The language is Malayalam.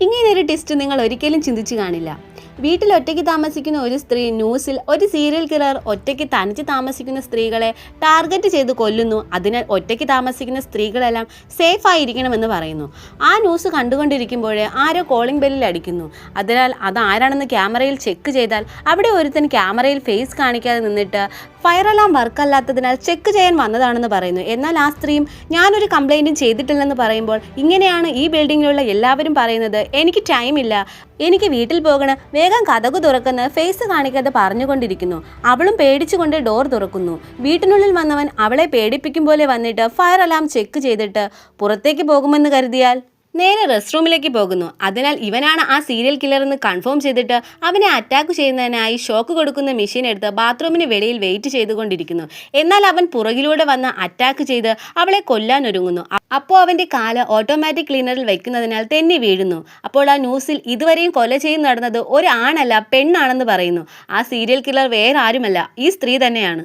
ഇങ്ങനെയൊരു ടെസ്റ്റ് നിങ്ങൾ ഒരിക്കലും ചിന്തിച്ചു കാണില്ല. വീട്ടിൽ ഒറ്റയ്ക്ക് താമസിക്കുന്ന ഒരു സ്ത്രീ ന്യൂസിൽ ഒരു സീരിയൽ കില്ലർ ഒറ്റയ്ക്ക് തനിച്ച് താമസിക്കുന്ന സ്ത്രീകളെ ടാർഗറ്റ് ചെയ്ത് കൊല്ലുന്നു, അതിനാൽ ഒറ്റയ്ക്ക് താമസിക്കുന്ന സ്ത്രീകളെല്ലാം സേഫ് ആയിരിക്കണമെന്ന് പറയുന്നു. ആ ന്യൂസ് കണ്ടുകൊണ്ടിരിക്കുമ്പോഴേ ആരോ കോളിംഗ് ബെല്ലിൽ അടിക്കുന്നു. അതിനാൽ അതാരാണെന്ന് ക്യാമറയിൽ ചെക്ക് ചെയ്താൽ അവിടെ ഒരുത്തൻ ക്യാമറയിൽ ഫേസ് കാണിക്കാതെ നിന്നിട്ട് ഫയർ അലാം വർക്കല്ലാത്തതിനാൽ ചെക്ക് ചെയ്യാൻ വന്നതാണെന്ന് പറയുന്നു. എന്നാൽ ആ സ്ത്രീയും ഞാനൊരു കംപ്ലൈൻറ്റും ചെയ്തിട്ടില്ലെന്ന് പറയുമ്പോൾ ഇങ്ങനെയാണ് ഈ ബിൽഡിങ്ങിലുള്ള എല്ലാവരും പറയുന്നത്, എനിക്ക് ടൈമില്ല, എനിക്ക് വീട്ടിൽ പോകണം, വേഗം കതകു തുറക്കുന്ന ഫേസ് കാണിക്കാതെ പറഞ്ഞുകൊണ്ടിരിക്കുന്നു. അവളും പേടിച്ചുകൊണ്ട് ഡോർ തുറക്കുന്നു. വീട്ടിനുള്ളിൽ വന്നവൻ അവളെ പേടിപ്പിക്കും പോലെ വന്നിട്ട് ഫയർ അലാം ചെക്ക് ചെയ്തിട്ട് പുറത്തേക്ക് പോകുമെന്ന് കരുതിയാൽ നേരെ റെസ്റ്റ് റൂമിലേക്ക് പോകുന്നു. അതിനാൽ ഇവനാണ് ആ സീരിയൽ കില്ലർ എന്ന് കൺഫേം ചെയ്തിട്ട് അവനെ അറ്റാക്ക് ചെയ്യുന്നതിനായി ഷോക്ക് കൊടുക്കുന്ന മെഷീൻ എടുത്ത് ബാത്റൂമിന് വെളിയിൽ വെയിറ്റ് ചെയ്തുകൊണ്ടിരിക്കുന്നു. എന്നാൽ അവൻ പുറകിലൂടെ വന്ന് അറ്റാക്ക് ചെയ്ത് അവളെ കൊല്ലാൻ ഒരുങ്ങുന്നു. അപ്പോൾ അവൻ്റെ കാല് ഓട്ടോമാറ്റിക് ക്ലീനറിൽ വയ്ക്കുന്നതിനാൽ തെന്നി വീഴുന്നു. അപ്പോൾ ആ ന്യൂസിൽ ഇതുവരെയും കൊല ചെയ്ത് നടന്നത് ഒരു ആണല്ല പെണ്ണാണെന്ന് പറയുന്നു. ആ സീരിയൽ കില്ലർ വേറെ ആരുമല്ല, ഈ സ്ത്രീ തന്നെയാണ്.